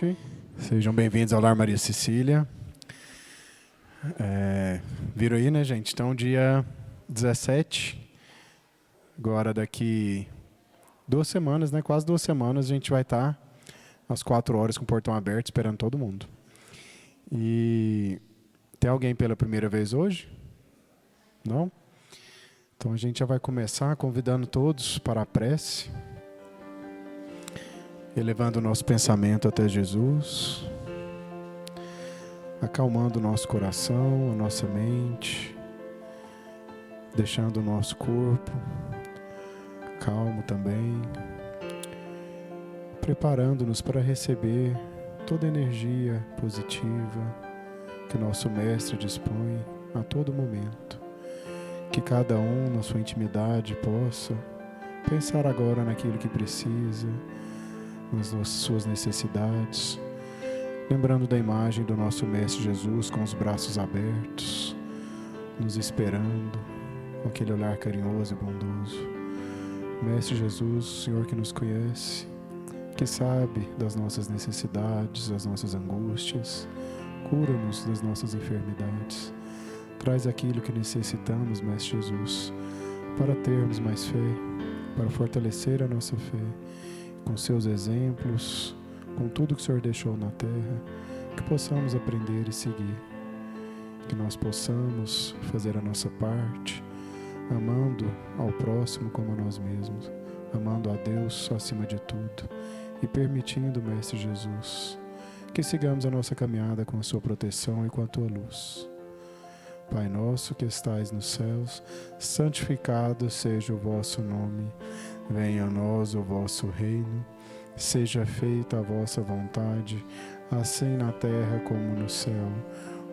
noite. Sejam bem-vindos ao Lar Maria Cecília. Viram aí, né, gente? Então, dia 17, agora daqui 2 semanas, né? Quase 2 semanas, a gente vai estar às 4 horas com o portão aberto, esperando todo mundo. E tem alguém pela primeira vez hoje? Não? Então, a gente já vai começar convidando todos para a prece, elevando o nosso pensamento até Jesus, acalmando o nosso coração, a nossa mente, deixando o nosso corpo calmo também, preparando-nos para receber toda a energia positiva que o nosso Mestre dispõe a todo momento. Que cada um, na sua intimidade, possa pensar agora naquilo que precisa, nas suas necessidades, lembrando da imagem do nosso Mestre Jesus com os braços abertos, nos esperando, com aquele olhar carinhoso e bondoso. Mestre Jesus, o Senhor que nos conhece, que sabe das nossas necessidades, das nossas angústias, cura-nos das nossas enfermidades. Traz aquilo que necessitamos, Mestre Jesus, para termos mais fé, para fortalecer a nossa fé, com seus exemplos, com tudo que o Senhor deixou na terra, que possamos aprender e seguir, que nós possamos fazer a nossa parte, amando ao próximo como a nós mesmos, amando a Deus acima de tudo e permitindo, Mestre Jesus, que sigamos a nossa caminhada com a sua proteção e com a tua luz. Pai nosso que estais nos céus, santificado seja o vosso nome. Venha a nós o vosso reino, seja feita a vossa vontade, assim na terra como no céu.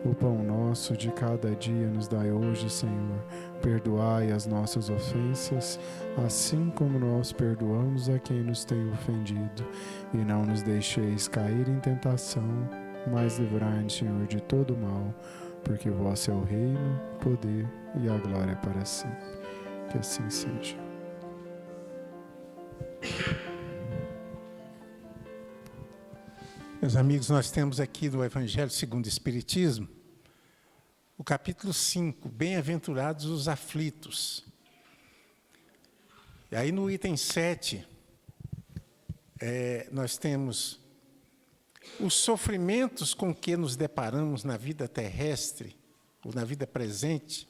O pão nosso de cada dia nos dai hoje, Senhor. Perdoai as nossas ofensas, assim como nós perdoamos a quem nos tem ofendido. E não nos deixeis cair em tentação, mas livrai-nos, Senhor, de todo mal, porque vosso é o reino, o poder e a glória para sempre. Que assim seja. Meus amigos, nós temos aqui do Evangelho segundo o Espiritismo, o capítulo 5, Bem-aventurados os aflitos. E aí no item 7, nós temos os sofrimentos com que nos deparamos na vida terrestre, ou na vida presente,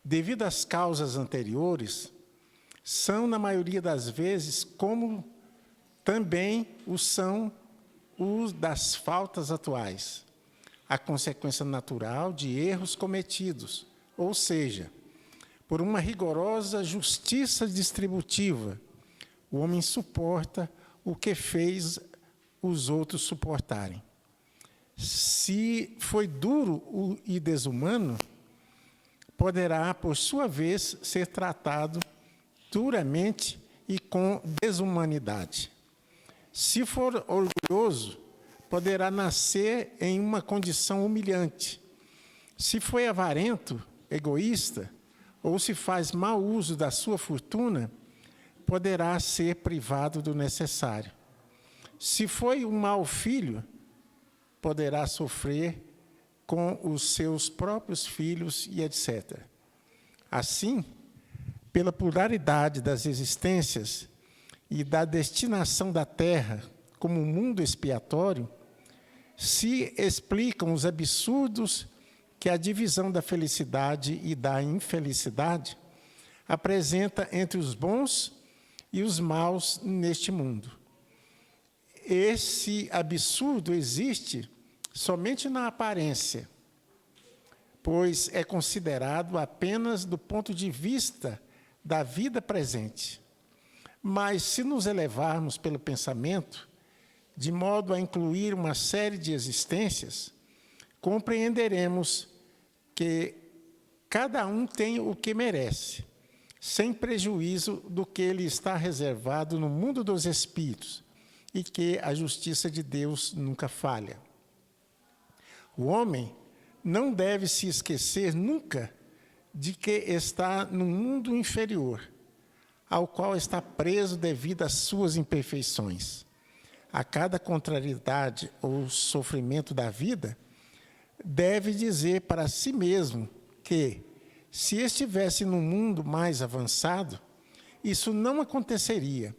devido às causas anteriores, são, na maioria das vezes, como também são os das faltas atuais, a consequência natural de erros cometidos, ou seja, por uma rigorosa justiça distributiva, o homem suporta o que fez os outros suportarem. Se foi duro e desumano, poderá, por sua vez, ser tratado duramente e com desumanidade. Se for orgulhoso, poderá nascer em uma condição humilhante. Se foi avarento, egoísta, ou se faz mau uso da sua fortuna, poderá ser privado do necessário. Se foi um mau filho, poderá sofrer com os seus próprios filhos e etc. Assim, pela pluralidade das existências e da destinação da terra como um mundo expiatório, se explicam os absurdos que a divisão da felicidade e da infelicidade apresenta entre os bons e os maus neste mundo. Esse absurdo existe somente na aparência, pois é considerado apenas do ponto de vista da vida presente. Mas, se nos elevarmos pelo pensamento, de modo a incluir uma série de existências, compreenderemos que cada um tem o que merece, sem prejuízo do que lhe está reservado no mundo dos espíritos, e que a justiça de Deus nunca falha. O homem não deve se esquecer nunca de que está num mundo inferior, ao qual está preso devido às suas imperfeições. a cada contrariedade ou sofrimento da vida, deve dizer para si mesmo que, se estivesse num mundo mais avançado, isso não aconteceria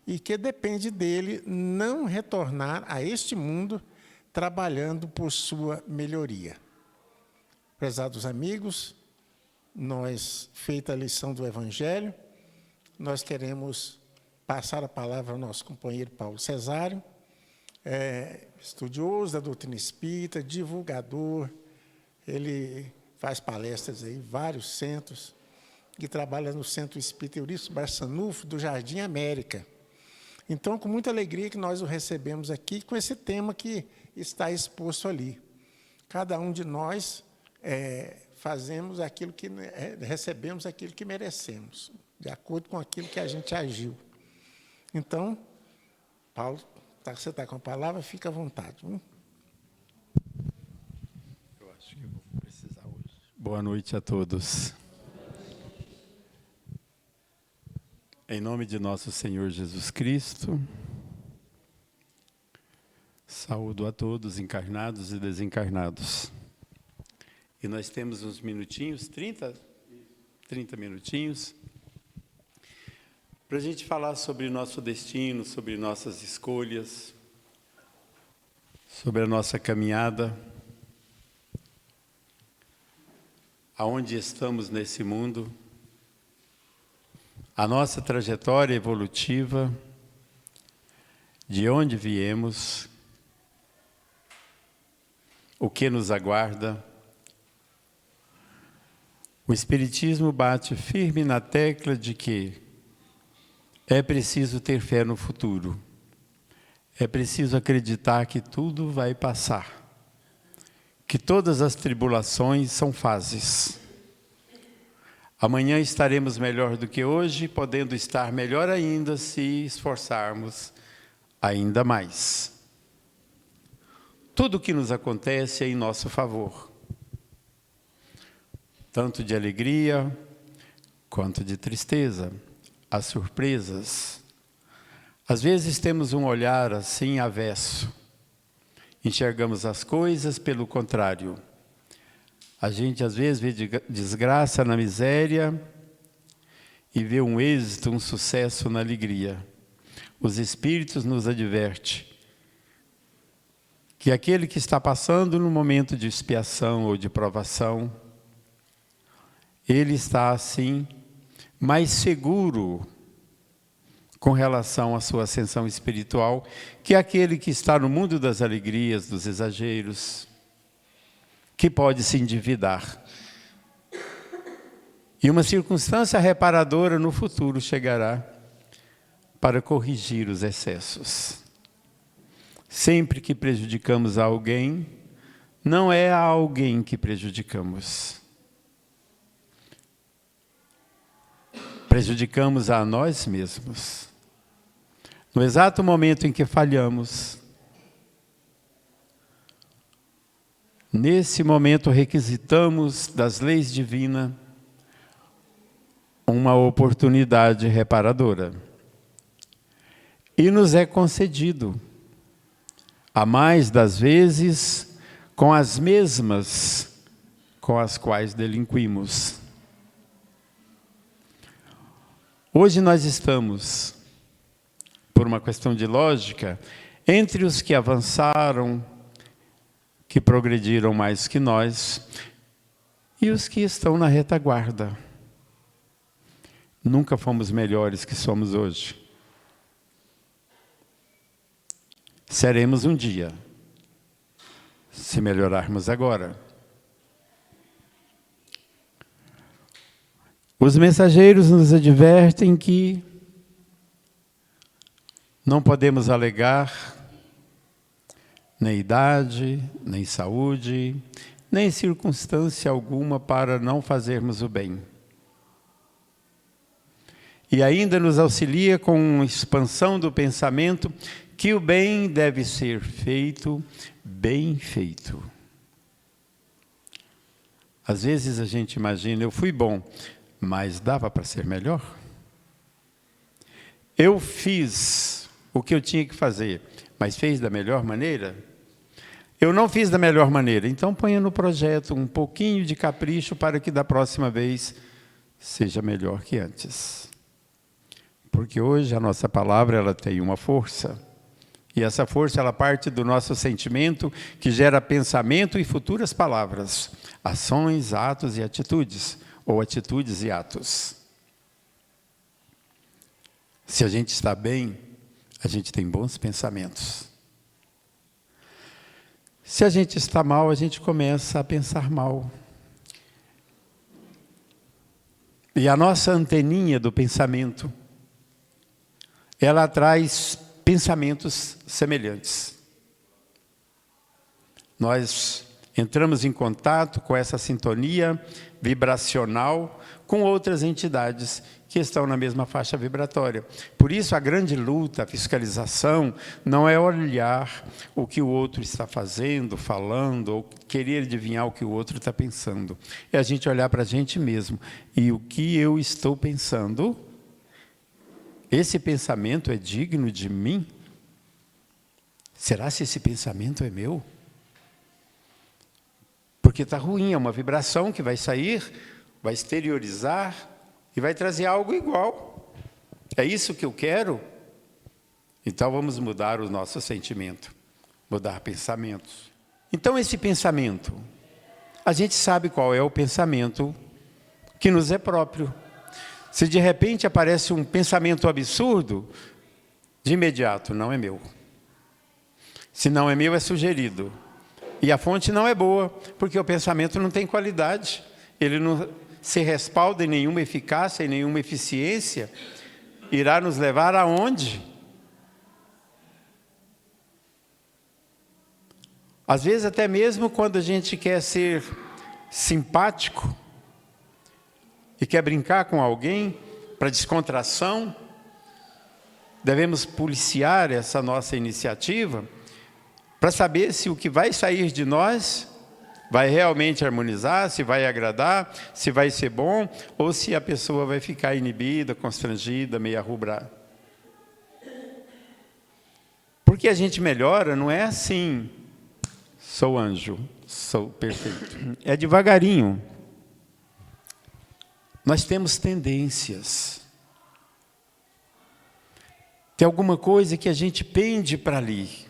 e que depende dele não retornar a este mundo trabalhando por sua melhoria. Prezados amigos, nós, feita a lição do Evangelho, nós queremos passar a palavra ao nosso companheiro Paulo Cesário, estudioso da doutrina espírita, divulgador, ele faz palestras aí em vários centros, e trabalha no Centro Espírita Eurípides Barçanufo, do Jardim América. Então, com muita alegria que nós o recebemos aqui, com esse tema que está exposto ali. Cada um de nós fazemos aquilo que recebemos aquilo que merecemos, de acordo com aquilo que a gente agiu. Então, Paulo, você está com a palavra, fica à vontade. Eu acho que eu vou precisar hoje. Boa noite a todos. Em nome de nosso Senhor Jesus Cristo, saúdo a todos, encarnados e desencarnados. E nós temos uns minutinhos, 30 minutinhos, para a gente falar sobre nosso destino, sobre nossas escolhas, sobre a nossa caminhada, aonde estamos nesse mundo, a nossa trajetória evolutiva, de onde viemos, o que nos aguarda. O Espiritismo bate firme na tecla de que é preciso ter fé no futuro. É preciso acreditar que tudo vai passar. Que todas as tribulações são fases. Amanhã estaremos melhor do que hoje, podendo estar melhor ainda se esforçarmos ainda mais. Tudo o que nos acontece é em nosso favor. Tanto de alegria quanto de tristeza. As surpresas. Às vezes temos um olhar assim avesso. Enxergamos as coisas pelo contrário. A gente às vezes vê desgraça na miséria e vê um êxito, um sucesso na alegria. Os Espíritos nos advertem que aquele que está passando num momento de expiação ou de provação, ele está assim mais seguro com relação à sua ascensão espiritual que aquele que está no mundo das alegrias, dos exageros, que pode se endividar. E uma circunstância reparadora no futuro chegará para corrigir os excessos. Sempre que prejudicamos a alguém, não é a alguém que prejudicamos. Prejudicamos a nós mesmos. No exato momento em que falhamos, nesse momento requisitamos das leis divinas uma oportunidade reparadora. E nos é concedido, a mais das vezes, com as mesmas com as quais delinquimos. Hoje nós estamos, por uma questão de lógica, entre os que avançaram, que progrediram mais que nós, e os que estão na retaguarda. Nunca fomos melhores que somos hoje. Seremos um dia, se melhorarmos agora. Os mensageiros nos advertem que não podemos alegar nem idade, nem saúde, nem circunstância alguma para não fazermos o bem. E ainda nos auxilia com a expansão do pensamento que o bem deve ser feito, bem feito. Às vezes a gente imagina, eu fui bom, mas dava para ser melhor? Eu fiz o que eu tinha que fazer, mas fez da melhor maneira? Eu não fiz da melhor maneira, então ponha no projeto um pouquinho de capricho para que da próxima vez seja melhor que antes. Porque hoje a nossa palavra ela tem uma força. E essa força ela parte do nosso sentimento que gera pensamento e futuras palavras, ações, atos e atitudes, ou atitudes e atos. Se a gente está bem, a gente tem bons pensamentos. Se a gente está mal, a gente começa a pensar mal. E a nossa anteninha do pensamento, ela traz pensamentos semelhantes. Nós entramos em contato com essa sintonia vibracional com outras entidades que estão na mesma faixa vibratória. Por isso, a grande luta, a fiscalização, não é olhar o que o outro está fazendo, falando, ou querer adivinhar o que o outro está pensando. É a gente olhar para a gente mesmo. E o que eu estou pensando, esse pensamento é digno de mim? Será se esse pensamento é meu? Porque está ruim, é uma vibração que vai sair, vai exteriorizar e vai trazer algo igual. É isso que eu quero? Então vamos mudar o nosso sentimento, mudar pensamentos. Então esse pensamento, a gente sabe qual é o pensamento que nos é próprio. Se de repente aparece um pensamento absurdo, de imediato, não é meu. Se não é meu, é sugerido. E a fonte não é boa, porque o pensamento não tem qualidade. Ele não se respalda em nenhuma eficácia, em nenhuma eficiência. Irá nos levar aonde? Às vezes, até mesmo quando a gente quer ser simpático e quer brincar com alguém para descontração, devemos policiar essa nossa iniciativa para saber se o que vai sair de nós vai realmente harmonizar, se vai agradar, se vai ser bom, ou se a pessoa vai ficar inibida, constrangida, meio arrubrada. Porque a gente melhora, não é assim, sou anjo, sou perfeito. É devagarinho. Nós temos tendências. Tem alguma coisa que a gente pende para ali.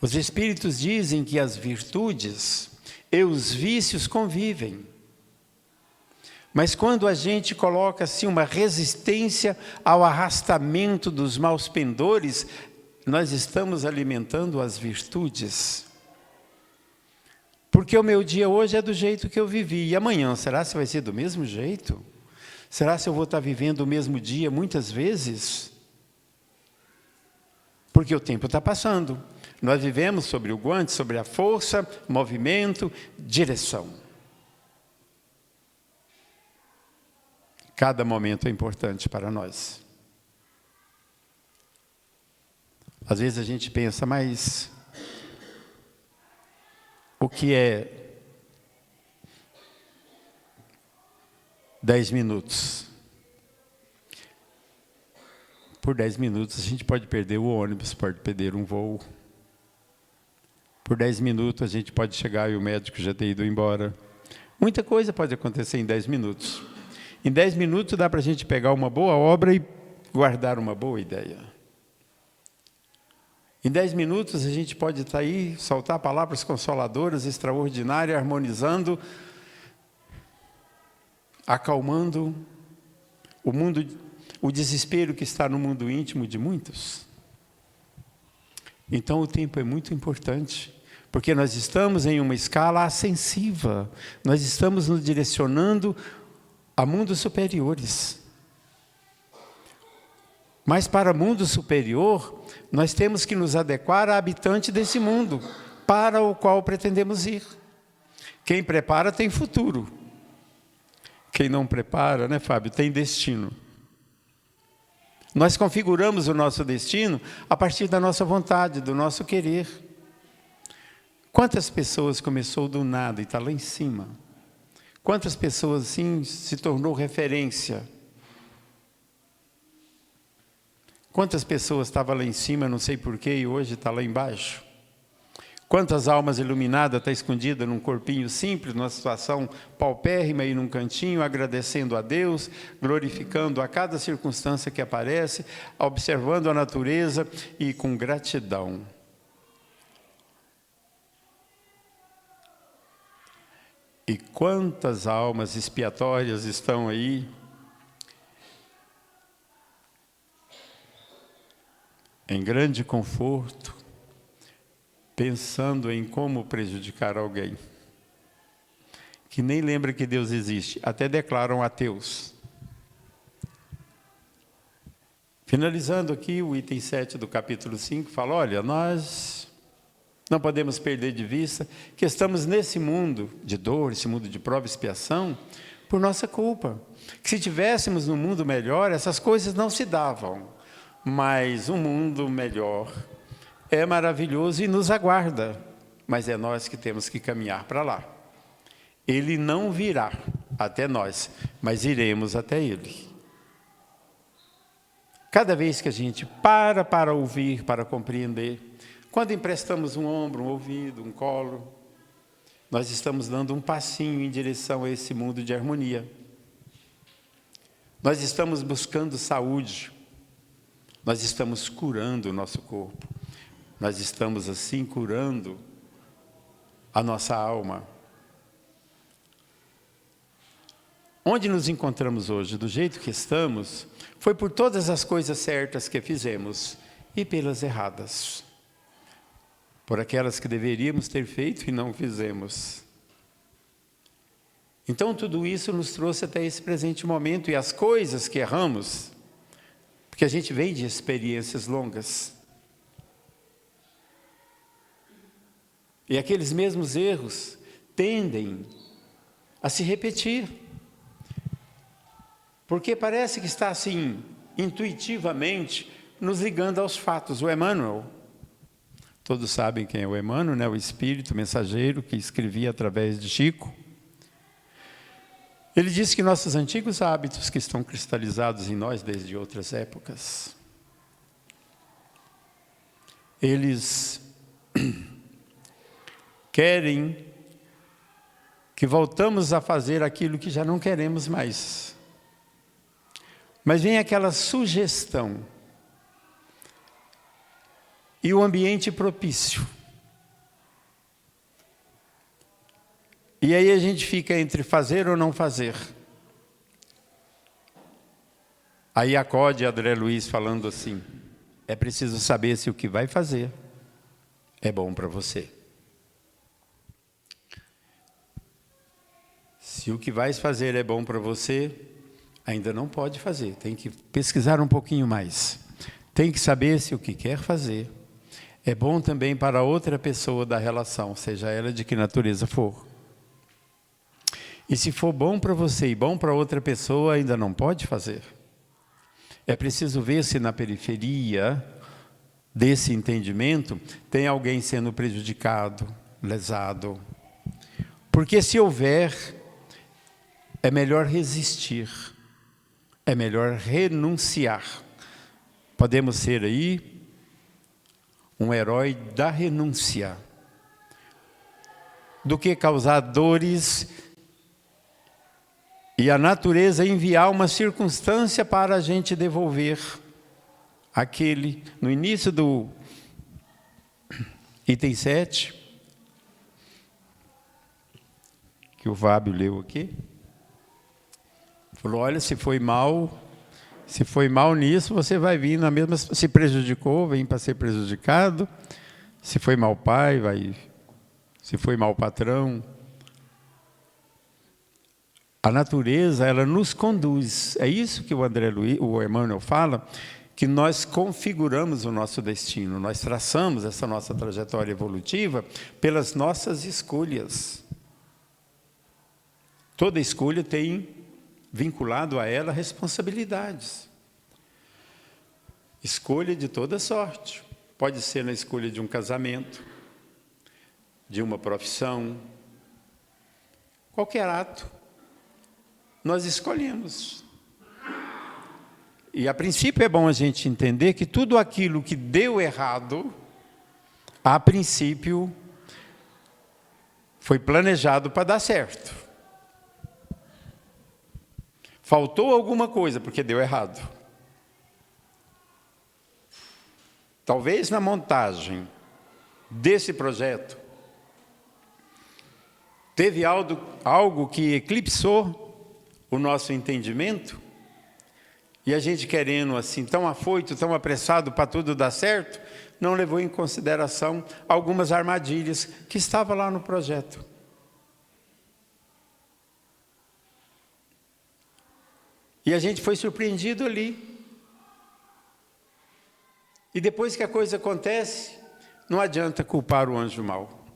Os espíritos dizem que as virtudes e os vícios convivem. Mas quando a gente coloca assim uma resistência ao arrastamento dos maus pendores, nós estamos alimentando as virtudes. Porque o meu dia hoje é do jeito que eu vivi. E amanhã, será se vai ser do mesmo jeito? Será se eu vou estar vivendo o mesmo dia muitas vezes? Porque o tempo está passando. Nós vivemos sobre o guante, sobre a força, movimento, direção. Cada momento é importante para nós. Às vezes a gente pensa, mas o que é 10 minutos? Por 10 minutos a gente pode perder o ônibus, pode perder um voo. Por 10 minutos a gente pode chegar e o médico já ter ido embora. Muita coisa pode acontecer em 10 minutos. Em 10 minutos dá para a gente pegar uma boa obra e guardar uma boa ideia. Em 10 minutos a gente pode estar aí, soltar palavras consoladoras, extraordinárias, harmonizando, acalmando o mundo, o desespero que está no mundo íntimo de muitos. Então o tempo é muito importante, porque nós estamos em uma escala ascensiva, nós estamos nos direcionando a mundos superiores. Mas para mundo superior, nós temos que nos adequar a habitante desse mundo, para o qual pretendemos ir. Quem prepara tem futuro. Quem não prepara, né, Fábio, tem destino. Nós configuramos o nosso destino a partir da nossa vontade, do nosso querer. Quantas pessoas começou do nada e está lá em cima? Quantas pessoas assim se tornou referência? Quantas pessoas estavam lá em cima, não sei porquê, e hoje está lá embaixo? Quantas almas iluminadas estão escondidas num corpinho simples, numa situação paupérrima e num cantinho, agradecendo a Deus, glorificando a cada circunstância que aparece, observando a natureza e com gratidão. E quantas almas expiatórias estão aí, em grande conforto, pensando em como prejudicar alguém, que nem lembra que Deus existe, até declaram ateus. Finalizando aqui, o item 7 do capítulo 5 fala, olha, nós não podemos perder de vista que estamos nesse mundo de dor, esse mundo de prova e expiação, por nossa culpa. Que se tivéssemos um mundo melhor, essas coisas não se davam. Mas um mundo melhor é maravilhoso e nos aguarda. Mas é nós que temos que caminhar para lá. Ele não virá até nós, mas iremos até Ele. Cada vez que a gente para ouvir, para compreender, quando emprestamos um ombro, um ouvido, um colo, nós estamos dando um passinho em direção a esse mundo de harmonia. Nós estamos buscando saúde. Nós estamos curando o nosso corpo. Nós estamos, assim, curando a nossa alma. Onde nos encontramos hoje, do jeito que estamos, foi por todas as coisas certas que fizemos e pelas erradas. Por aquelas que deveríamos ter feito e não fizemos. Então, tudo isso nos trouxe até esse presente momento. E as coisas que erramos, porque a gente vem de experiências longas. E aqueles mesmos erros tendem a se repetir. Porque parece que está assim, intuitivamente, nos ligando aos fatos. O Emmanuel, todos sabem quem é o Emmanuel, né? O espírito mensageiro que escrevia através de Chico. Ele disse que nossos antigos hábitos, que estão cristalizados em nós desde outras épocas, eles querem que voltamos a fazer aquilo que já não queremos mais. Mas vem aquela sugestão e o ambiente propício. E aí a gente fica entre fazer ou não fazer. Aí acode André Luiz falando assim, é preciso saber se o que vai fazer é bom para você. Se o que vais fazer é bom para você, ainda não pode fazer, tem que pesquisar um pouquinho mais. Tem que saber se o que quer fazer é bom também para outra pessoa da relação, seja ela de que natureza for. E se for bom para você e bom para outra pessoa, ainda não pode fazer. É preciso ver se na periferia desse entendimento tem alguém sendo prejudicado, lesado. Porque se houver, é melhor resistir, é melhor renunciar. Podemos ser aí um herói da renúncia, do que causar dores e a natureza enviar uma circunstância para a gente devolver aquele, no início do item 7, que o Fábio leu aqui, falou, olha, se foi mal nisso, você vai vir na mesma, se prejudicou, vem para ser prejudicado, se foi mal pai, vai, se foi mal patrão. A natureza, ela nos conduz. É isso que o Emmanuel fala, que nós configuramos o nosso destino, nós traçamos essa nossa trajetória evolutiva pelas nossas escolhas. Toda escolha tem vinculado a ela responsabilidades. Escolha de toda sorte. Pode ser na escolha de um casamento, de uma profissão, qualquer ato. Nós escolhemos. E a princípio é bom a gente entender que tudo aquilo que deu errado, a princípio, foi planejado para dar certo. Faltou alguma coisa porque deu errado. Talvez na montagem desse projeto, teve algo que eclipsou o nosso entendimento, e a gente querendo assim, tão afoito, tão apressado para tudo dar certo, não levou em consideração algumas armadilhas que estavam lá no projeto. E a gente foi surpreendido ali. E depois que a coisa acontece, não adianta culpar o anjo mau.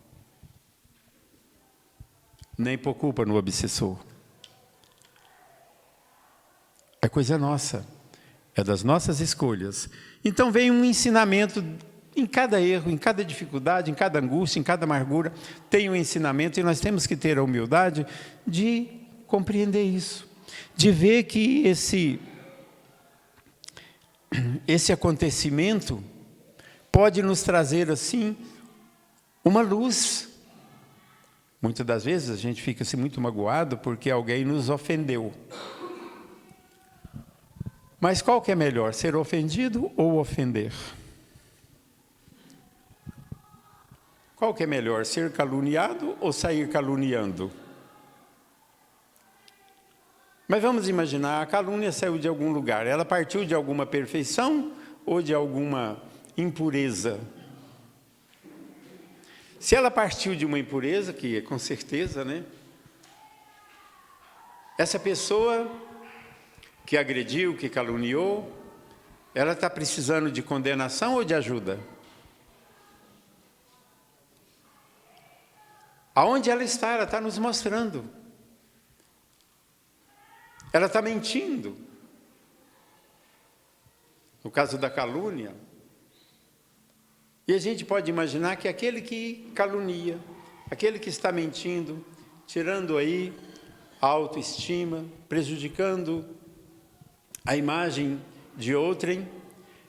Nem pôr culpa no obsessor. É coisa nossa. É das nossas escolhas. Então vem um ensinamento em cada erro, em cada dificuldade, em cada angústia, em cada amargura. Tem um ensinamento e nós temos que ter a humildade de compreender isso. De ver que esse acontecimento pode nos trazer, assim, uma luz. Muitas das vezes a gente fica assim, muito magoado porque alguém nos ofendeu. Mas qual que é melhor, ser ofendido ou ofender? Qual que é melhor, ser caluniado ou sair caluniando? Mas vamos imaginar, a calúnia saiu de algum lugar, ela partiu de alguma perfeição ou de alguma impureza? Se ela partiu de uma impureza, que é com certeza, né? Essa pessoa que agrediu, que caluniou, ela está precisando de condenação ou de ajuda? Aonde ela está nos mostrando. Ela está mentindo. No caso da calúnia. E a gente pode imaginar que aquele que calunia, aquele que está mentindo, tirando aí a autoestima, prejudicando a imagem de outrem,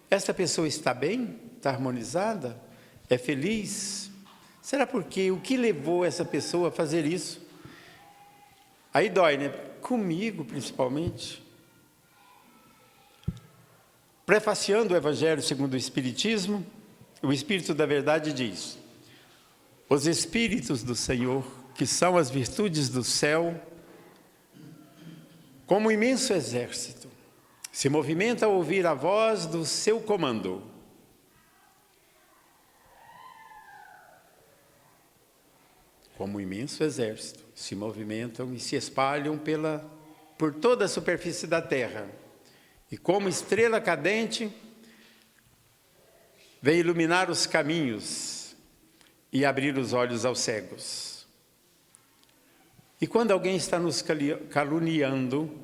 essa pessoa está bem? Está harmonizada? É feliz? Será porque o que levou essa pessoa a fazer isso? Aí dói, né? Comigo, principalmente. Prefaciando o Evangelho segundo o Espiritismo, o Espírito da Verdade diz: os Espíritos do Senhor, que são as virtudes do céu, como um imenso exército, se movimenta ao ouvir a voz do seu comando. Como um imenso exército, se movimentam e se espalham por toda a superfície da terra. E como estrela cadente, vem iluminar os caminhos e abrir os olhos aos cegos. E quando alguém está nos caluniando,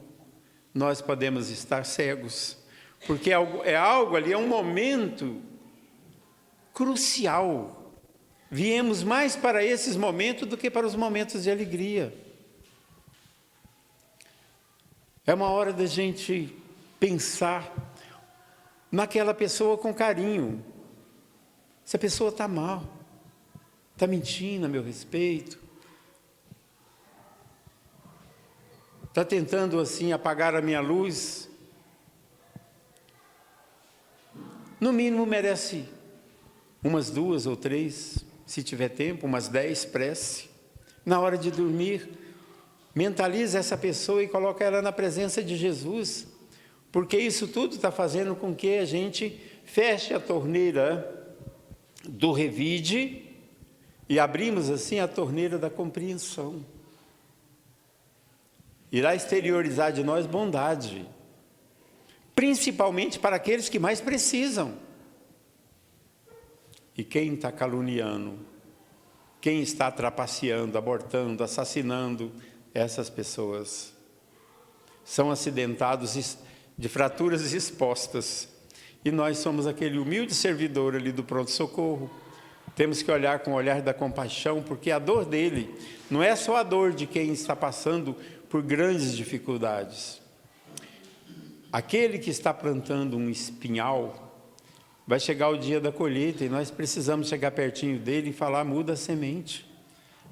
nós podemos estar cegos, porque é algo ali, é um momento crucial. Viemos mais para esses momentos do que para os momentos de alegria. É uma hora da gente pensar naquela pessoa com carinho. Essa pessoa está mal, está mentindo a meu respeito, está tentando assim apagar a minha luz. No mínimo merece umas 2 ou 3, se tiver tempo, umas 10 prece. Na hora de dormir, mentaliza essa pessoa e coloca ela na presença de Jesus, porque isso tudo está fazendo com que a gente feche a torneira do revide e abrimos assim a torneira da compreensão. Irá exteriorizar de nós bondade, principalmente para aqueles que mais precisam. E quem está caluniando, quem está trapaceando, abortando, assassinando essas pessoas, são acidentados de fraturas expostas. E nós somos aquele humilde servidor ali do pronto-socorro. Temos que olhar com o olhar da compaixão, porque a dor dele não é só a dor de quem está passando por grandes dificuldades. Aquele que está plantando um espinhal, vai chegar o dia da colheita e nós precisamos chegar pertinho dele e falar: muda a semente.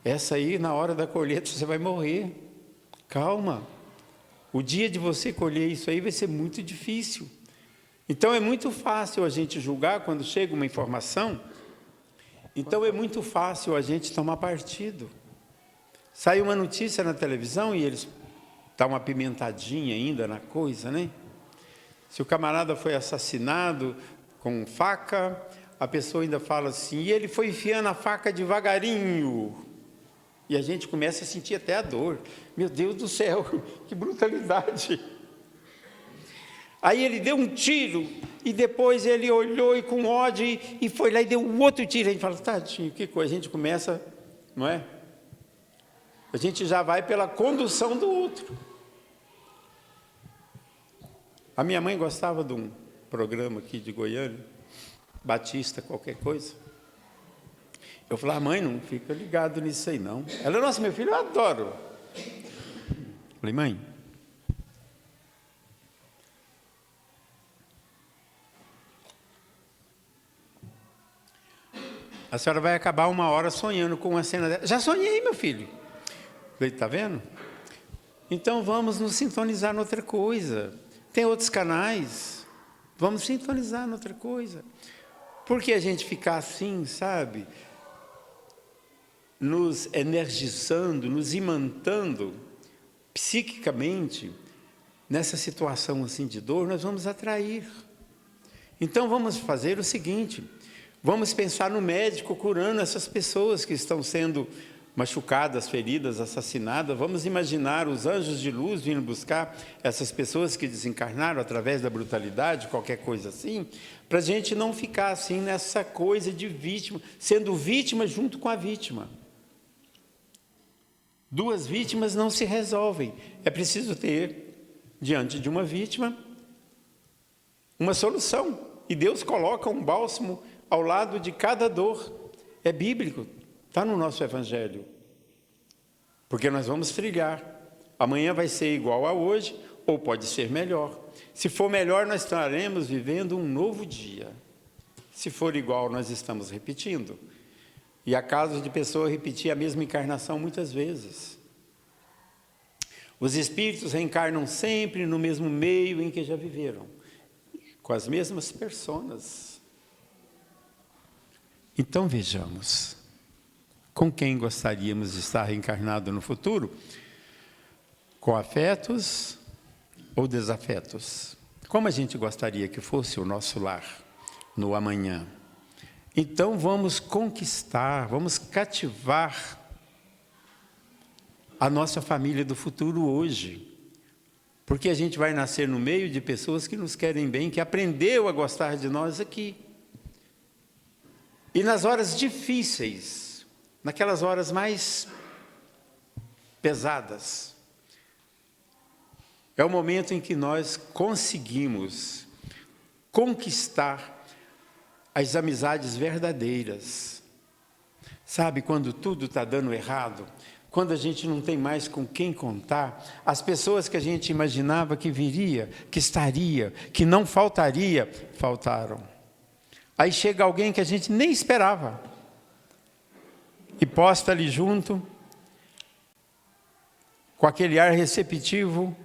Essa aí, na hora da colheita, você vai morrer. Calma. O dia de você colher isso aí vai ser muito difícil. Então é muito fácil a gente julgar quando chega uma informação. Então é muito fácil a gente tomar partido. Sai uma notícia na televisão e eles dão uma pimentadinha ainda na coisa, né? Se o camarada foi assassinado com faca, a pessoa ainda fala assim: e ele foi enfiando a faca devagarinho. E a gente começa a sentir até a dor. Meu Deus do céu, que brutalidade! Aí ele deu um tiro, e depois ele olhou e com ódio, e foi lá e deu um outro tiro. A gente fala: tadinho, que coisa. A gente começa, não é? A gente já vai pela condução do outro. A minha mãe gostava de um programa aqui de Goiânia, Batista qualquer coisa. Eu falei: mãe, não fica ligado nisso aí não. Ela: nossa, meu filho, eu adoro. Eu falei: mãe, a senhora vai acabar uma hora sonhando com uma cena dessa. Já sonhei, meu filho. Eu falei: está vendo? Então vamos nos sintonizar noutra coisa. Tem outros canais, vamos sintonizar noutra coisa. Por que a gente ficar assim, sabe? Nos energizando, nos imantando psiquicamente nessa situação assim de dor, nós vamos atrair. Então vamos fazer o seguinte: vamos pensar no médico curando essas pessoas que estão sendo machucadas, feridas, assassinadas. Vamos imaginar os anjos de luz vindo buscar essas pessoas que desencarnaram através da brutalidade, qualquer coisa assim, para a gente não ficar assim nessa coisa de vítima, sendo vítima junto com a vítima. Duas vítimas não se resolvem. É preciso ter, diante de uma vítima, uma solução. E Deus coloca um bálsamo ao lado de cada dor. É bíblico. Está no nosso Evangelho, porque nós vamos trilhar. Amanhã vai ser igual a hoje, ou pode ser melhor. Se for melhor, nós estaremos vivendo um novo dia. Se for igual, nós estamos repetindo. E há casos de pessoa repetir a mesma encarnação muitas vezes. Os espíritos reencarnam sempre no mesmo meio em que já viveram, com as mesmas personas. Então vejamos. Com quem gostaríamos de estar reencarnado no futuro? Com afetos ou desafetos? Como a gente gostaria que fosse o nosso lar no amanhã? Então vamos conquistar, vamos cativar a nossa família do futuro hoje. Porque a gente vai nascer no meio de pessoas que nos querem bem, que aprendeu a gostar de nós aqui. E nas horas difíceis, naquelas horas mais pesadas, é o momento em que nós conseguimos conquistar as amizades verdadeiras. Sabe, quando tudo está dando errado, quando a gente não tem mais com quem contar, as pessoas que a gente imaginava que viria, que estaria, que não faltaria, faltaram. Aí chega alguém que a gente nem esperava, e posta ali junto, com aquele ar receptivo,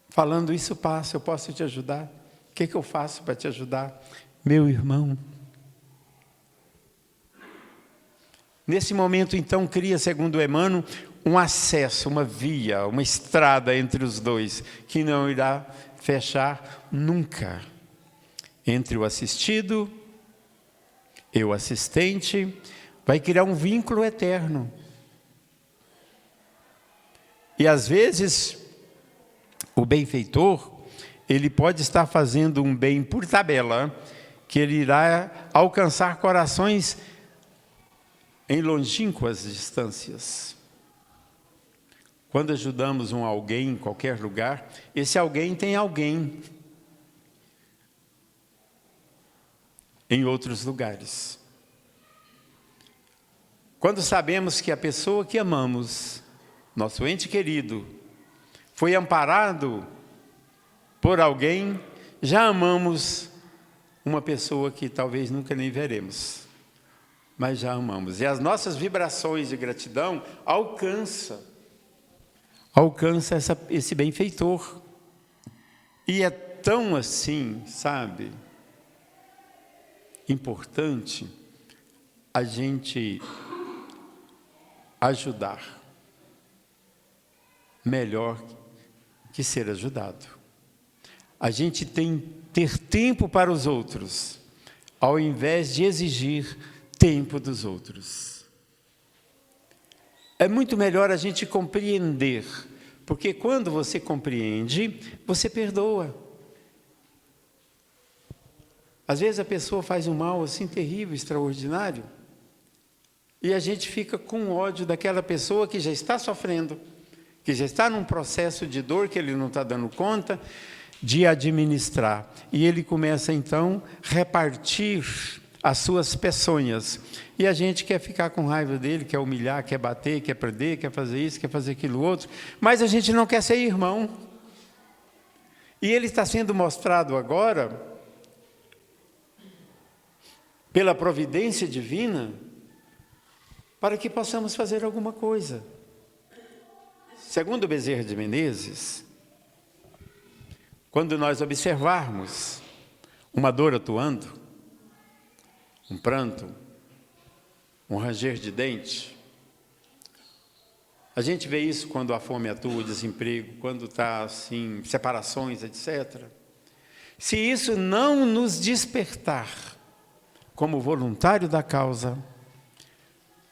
falando: isso passa, eu posso te ajudar. O que eu faço para te ajudar? Meu irmão. Nesse momento, então, cria, segundo Emmanuel, um acesso, uma via, uma estrada entre os dois, que não irá fechar nunca. Entre o assistido e o assistente, vai criar um vínculo eterno. E às vezes, o benfeitor, ele pode estar fazendo um bem por tabela, que ele irá alcançar corações em longínquas distâncias. Quando ajudamos um alguém em qualquer lugar, esse alguém tem alguém em outros lugares. Quando sabemos que a pessoa que amamos, nosso ente querido, foi amparado por alguém, já amamos uma pessoa que talvez nunca nem veremos, mas já amamos. E as nossas vibrações de gratidão alcança esse benfeitor. E é tão assim, sabe, importante a gente ajudar melhor que ser ajudado. A gente ter tempo para os outros, ao invés de exigir tempo dos outros. É muito melhor a gente compreender, porque quando você compreende, você perdoa. Às vezes a pessoa faz um mal assim terrível, extraordinário, e a gente fica com ódio daquela pessoa que já está sofrendo, que já está num processo de dor que ele não está dando conta de administrar. E ele começa, então, a repartir as suas peçonhas. E a gente quer ficar com raiva dele, quer humilhar, quer bater, quer perder, quer fazer isso, quer fazer aquilo outro. Mas a gente não quer ser irmão. E ele está sendo mostrado agora, pela providência divina, para que possamos fazer alguma coisa. Segundo Bezerra de Menezes, quando nós observarmos uma dor atuando, um pranto, um ranger de dente, a gente vê isso quando a fome atua, o desemprego, quando está assim, separações, etc. Se isso não nos despertar como voluntário da causa,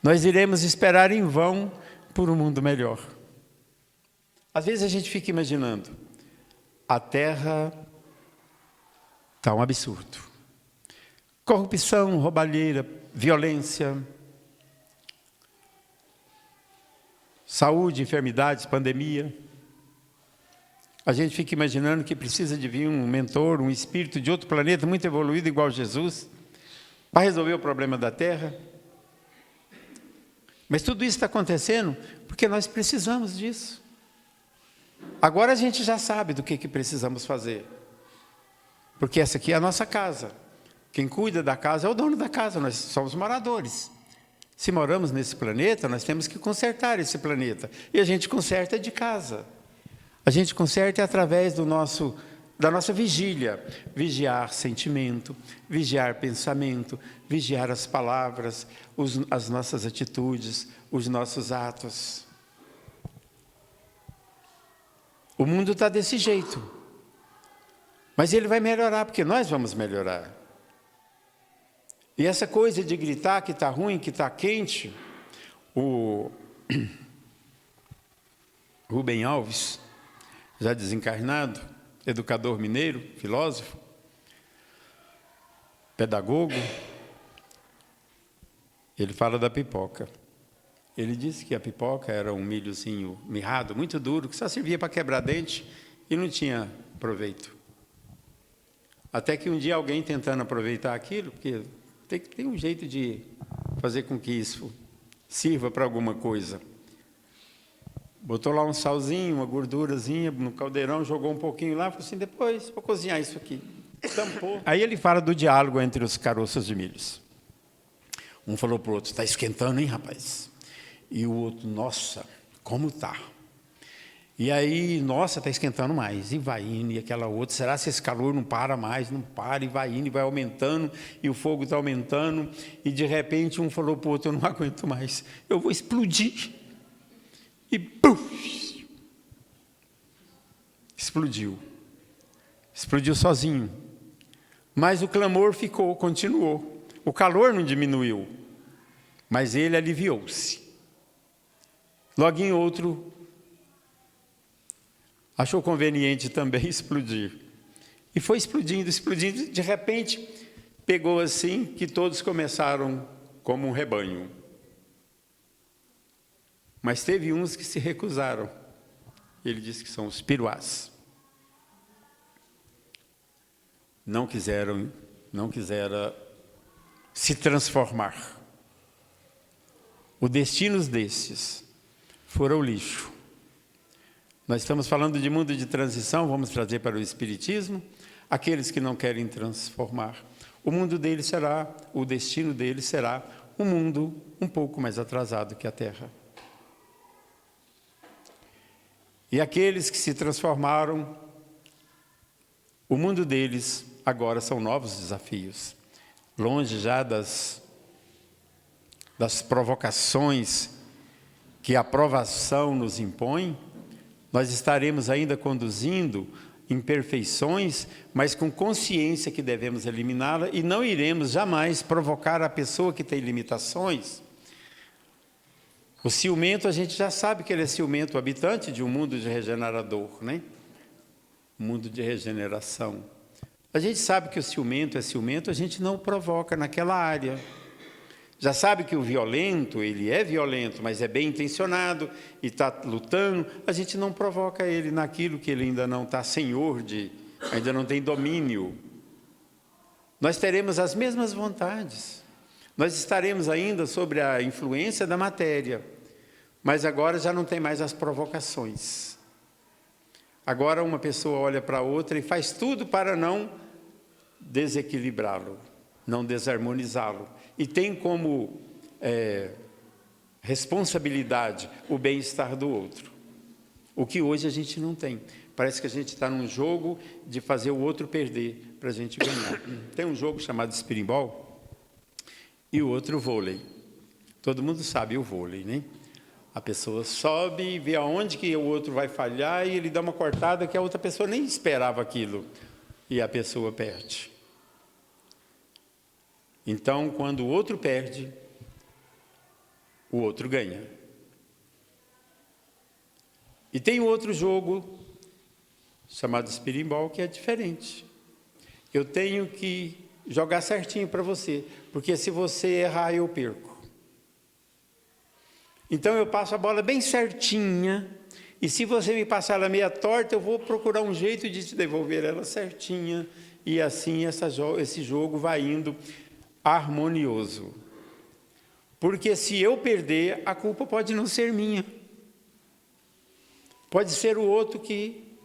nós iremos esperar em vão por um mundo melhor. Às vezes a gente fica imaginando, a Terra está um absurdo. Corrupção, roubalheira, violência, saúde, enfermidades, pandemia. A gente fica imaginando que precisa de vir um mentor, um espírito de outro planeta muito evoluído, igual Jesus, para resolver o problema da Terra. Mas tudo isso está acontecendo porque nós precisamos disso. Agora a gente já sabe do que precisamos fazer. Porque essa aqui é a nossa casa. Quem cuida da casa é o dono da casa, nós somos moradores. Se moramos nesse planeta, nós temos que consertar esse planeta. E a gente conserta de casa. A gente conserta através da nossa vigília. Vigiar sentimento, vigiar pensamento, vigiar as palavras, as nossas atitudes, os nossos atos. O mundo está desse jeito. Mas ele vai melhorar, porque nós vamos melhorar. E essa coisa de gritar que está ruim, que está quente, o Rubem Alves, já desencarnado, educador mineiro, filósofo, pedagogo, ele fala da pipoca. Ele disse que a pipoca era um milhozinho mirrado, muito duro, que só servia para quebrar dente e não tinha proveito. Até que um dia alguém tentando aproveitar aquilo, porque tem que ter um jeito de fazer com que isso sirva para alguma coisa. Botou lá um salzinho, uma gordurazinha no caldeirão, jogou um pouquinho lá, falou assim, depois vou cozinhar isso aqui. Tampou. Aí ele fala do diálogo entre os caroços de milhos. Um falou para o outro, está esquentando, hein, rapaz? E o outro, nossa, como tá? E aí, nossa, está esquentando mais. E vai indo, e aquela outra, será que esse calor não para mais? Não para, e vai indo, e vai aumentando, e o fogo está aumentando. E, de repente, um falou para o outro, eu não aguento mais, eu vou explodir. E, puf! Explodiu. Explodiu sozinho. Mas o clamor continuou. O calor não diminuiu, mas ele aliviou-se. Logo em outro, achou conveniente também explodir. E foi explodindo, explodindo, de repente, pegou assim que todos começaram como um rebanho. Mas teve uns que se recusaram. Ele disse que são os piruás. Não quiseram se transformar. O destino desses foram o lixo. Nós estamos falando de mundo de transição, vamos trazer para o Espiritismo aqueles que não querem transformar. O mundo deles será, o destino deles será um mundo um pouco mais atrasado que a Terra. E aqueles que se transformaram, o mundo deles agora são novos desafios. Longe já das provocações que a provação nos impõe, nós estaremos ainda conduzindo imperfeições, mas com consciência que devemos eliminá-la e não iremos jamais provocar a pessoa que tem limitações. O ciumento, a gente já sabe que ele é ciumento, habitante de um mundo de regenerador, né? Um mundo de regeneração. A gente sabe que o ciumento é ciumento, a gente não o provoca naquela área. Já sabe que o violento, ele é violento, mas é bem intencionado e está lutando, a gente não provoca ele naquilo que ele ainda não está senhor ainda não tem domínio. Nós teremos as mesmas vontades, nós estaremos ainda sobre a influência da matéria, mas agora já não tem mais as provocações. Agora uma pessoa olha para a outra e faz tudo para não desequilibrá-lo, não desarmonizá-lo. E tem como responsabilidade o bem-estar do outro. O que hoje a gente não tem. Parece que a gente está num jogo de fazer o outro perder para a gente ganhar. Tem um jogo chamado Springball e o outro vôlei. Todo mundo sabe o vôlei, né? A pessoa sobe e vê aonde que o outro vai falhar e ele dá uma cortada que a outra pessoa nem esperava aquilo. E a pessoa perde. Então, quando o outro perde, o outro ganha. E tem outro jogo, chamado Springball, que é diferente. Eu tenho que jogar certinho para você, porque se você errar, eu perco. Então, eu passo a bola bem certinha, e se você me passar ela meia torta, eu vou procurar um jeito de te devolver ela certinha, e assim esse jogo vai indo harmonioso. Porque se eu perder, a culpa pode não ser minha. Pode ser o outro que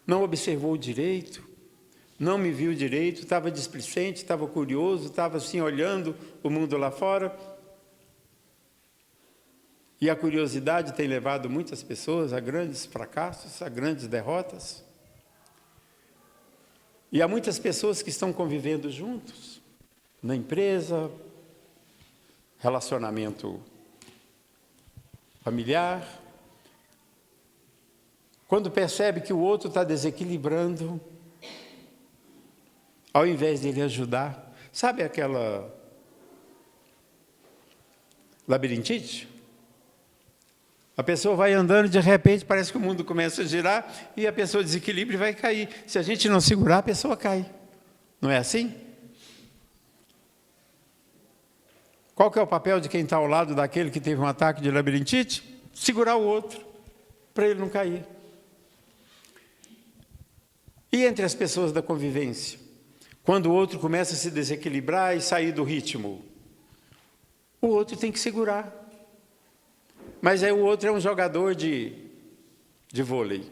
não observou direito, não me viu direito, estava displicente, estava curioso, estava assim olhando o mundo lá fora. E a curiosidade tem levado muitas pessoas a grandes fracassos, a grandes derrotas. E há muitas pessoas que estão convivendo juntos, na empresa, relacionamento familiar. Quando percebe que o outro está desequilibrando, ao invés de ele ajudar, sabe aquela labirintite? A pessoa vai andando, de repente, parece que o mundo começa a girar e a pessoa desequilibra e vai cair. Se a gente não segurar, a pessoa cai. Não é assim? Qual que é o papel de quem está ao lado daquele que teve um ataque de labirintite? Segurar o outro, para ele não cair. E entre as pessoas da convivência? Quando o outro começa a se desequilibrar e sair do ritmo, o outro tem que segurar. Mas aí o outro é um jogador de vôlei.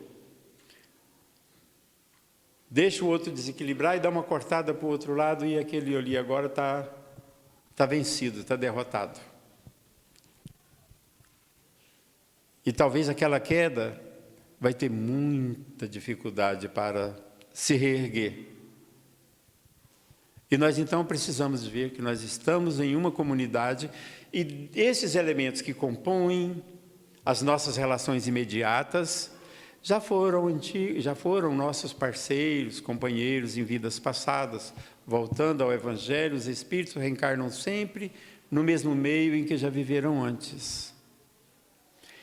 Deixa o outro desequilibrar e dá uma cortada para o outro lado e aquele ali agora está vencido, está derrotado. E talvez aquela queda vai ter muita dificuldade para se reerguer. E nós então precisamos ver que nós estamos em uma comunidade e esses elementos que compõem as nossas relações imediatas já foram nossos parceiros, companheiros em vidas passadas. Voltando ao Evangelho, os espíritos reencarnam sempre no mesmo meio em que já viveram antes.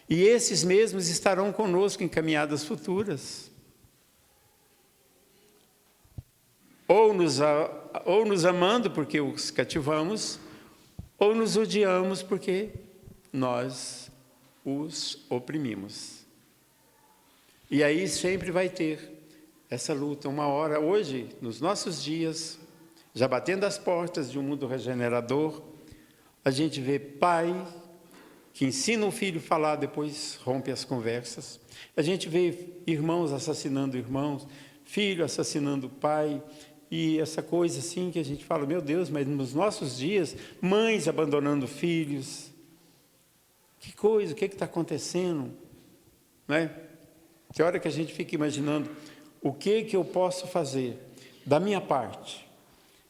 E esses mesmos estarão conosco em caminhadas futuras. Ou nos amando porque os cativamos, ou nos odiamos porque nós os oprimimos. E aí sempre vai ter essa luta. Uma hora, hoje, nos nossos dias, já batendo as portas de um mundo regenerador, a gente vê pai que ensina o filho a falar, depois rompe as conversas. A gente vê irmãos assassinando irmãos, filho assassinando pai, e essa coisa assim que a gente fala, meu Deus, mas nos nossos dias, mães abandonando filhos. Que coisa, o que está acontecendo? Não é? Que hora que a gente fica imaginando o que eu posso fazer da minha parte.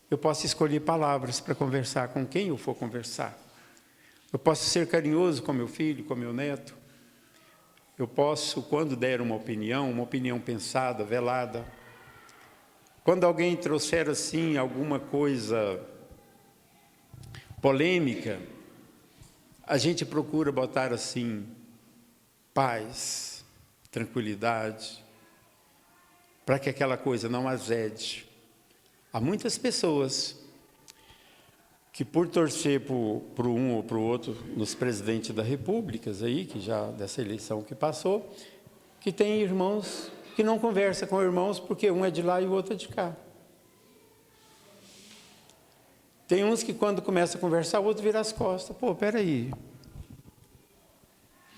Eu posso escolher palavras para conversar com quem eu for conversar. Eu posso ser carinhoso com meu filho, com meu neto. Eu posso, quando der uma opinião pensada, velada. Quando alguém trouxer assim alguma coisa polêmica, a gente procura botar assim paz, tranquilidade, para que aquela coisa não azede. Há muitas pessoas que, por torcer por um ou para o outro, nos presidentes da República, aí, que já dessa eleição que passou, que tem irmãos que não conversam com irmãos porque um é de lá e o outro é de cá. Tem uns que, quando começa a conversar, o outro vira as costas. Pô, peraí.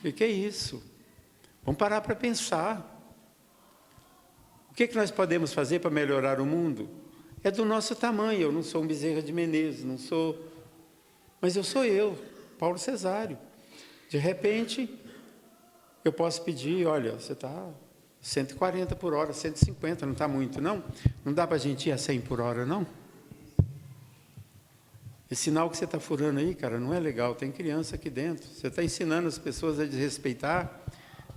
O que é isso? Vamos parar para pensar. O que nós podemos fazer para melhorar o mundo? É do nosso tamanho. Eu não sou um Bezerra de Menezes, não sou... Mas eu sou eu, Paulo Cesário. De repente, eu posso pedir, olha, você está 140 por hora, 150, não está muito, não? Não dá para a gente ir a 100 por hora, não? Esse sinal que você está furando aí, cara, não é legal, tem criança aqui dentro. Você está ensinando as pessoas a desrespeitar.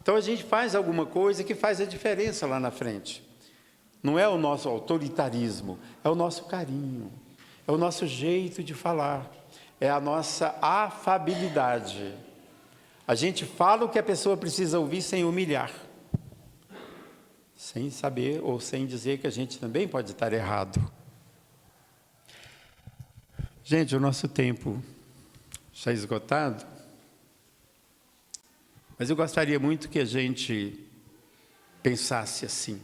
Então, a gente faz alguma coisa que faz a diferença lá na frente. Não é o nosso autoritarismo, é o nosso carinho, é o nosso jeito de falar, é a nossa afabilidade. A gente fala o que a pessoa precisa ouvir sem humilhar, sem saber ou sem dizer que a gente também pode estar errado. Gente, o nosso tempo está esgotado, mas eu gostaria muito que a gente pensasse assim.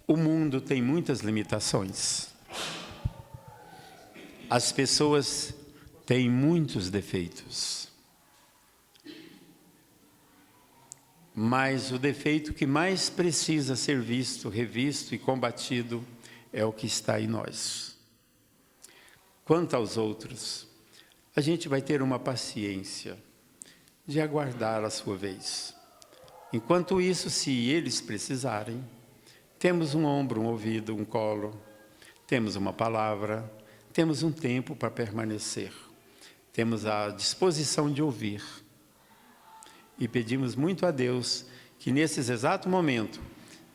O mundo tem muitas limitações. As pessoas têm muitos defeitos. Mas o defeito que mais precisa ser visto, revisto e combatido é o que está em nós. Quanto aos outros, a gente vai ter uma paciência de aguardar a sua vez. Enquanto isso, se eles precisarem, temos um ombro, um ouvido, um colo, temos uma palavra, temos um tempo para permanecer, temos a disposição de ouvir. E pedimos muito a Deus que nesse exato momento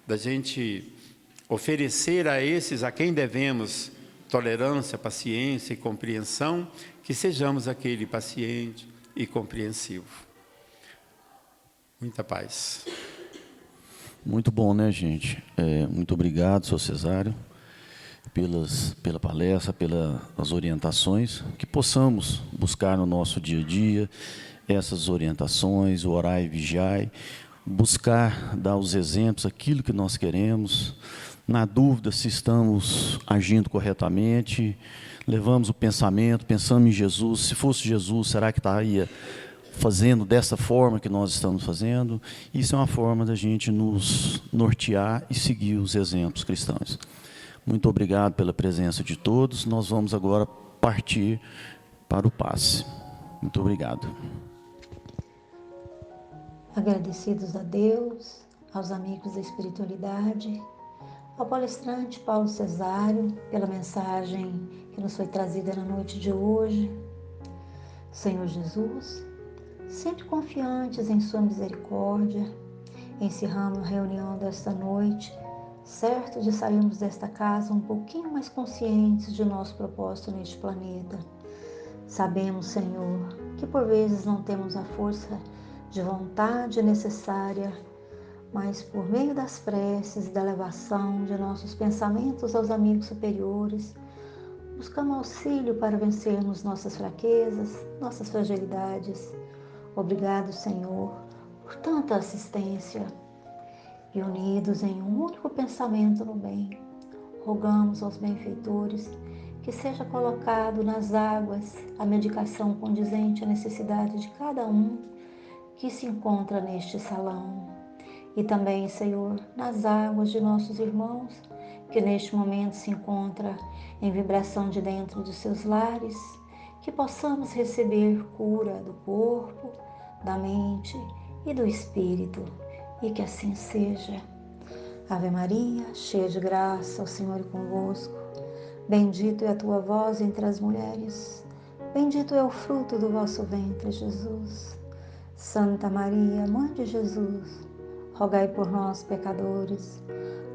da gente oferecer a esses a quem devemos tolerância, paciência e compreensão, que sejamos aquele paciente e compreensivo. Muita paz. Muito bom, né, gente? Muito obrigado, Sr. Cesário, pela palestra, pelas orientações, que possamos buscar no nosso dia a dia essas orientações, orai e vigiai, buscar dar os exemplos, aquilo que nós queremos. Na dúvida se estamos agindo corretamente, levamos o pensamento, pensamos em Jesus. Se fosse Jesus, será que estaria fazendo dessa forma que nós estamos fazendo? Isso é uma forma da gente nos nortear e seguir os exemplos cristãos. Muito obrigado pela presença de todos. Nós vamos agora partir para o passe. Muito obrigado. Agradecidos a Deus, aos amigos da espiritualidade, ao palestrante Paulo Cesário, pela mensagem que nos foi trazida na noite de hoje. Senhor Jesus, sempre confiantes em sua misericórdia, encerramos a reunião desta noite, certo de sairmos desta casa um pouquinho mais conscientes de nosso propósito neste planeta. Sabemos, Senhor, que por vezes não temos a força de vontade necessária, mas por meio das preces e da elevação de nossos pensamentos aos amigos superiores, buscamos auxílio para vencermos nossas fraquezas, nossas fragilidades. Obrigado, Senhor, por tanta assistência. E unidos em um único pensamento no bem, rogamos aos benfeitores que seja colocado nas águas a medicação condizente à necessidade de cada um que se encontra neste salão. E também, Senhor, nas águas de nossos irmãos, que neste momento se encontra em vibração de dentro dos seus lares, que possamos receber cura do corpo, da mente e do espírito, e que assim seja. Ave Maria, cheia de graça, o Senhor é convosco. Bendito é a tua voz entre as mulheres, bendito é o fruto do vosso ventre, Jesus. Santa Maria, Mãe de Jesus, rogai por nós, pecadores,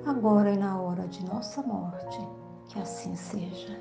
agora e na hora de nossa morte, que assim seja.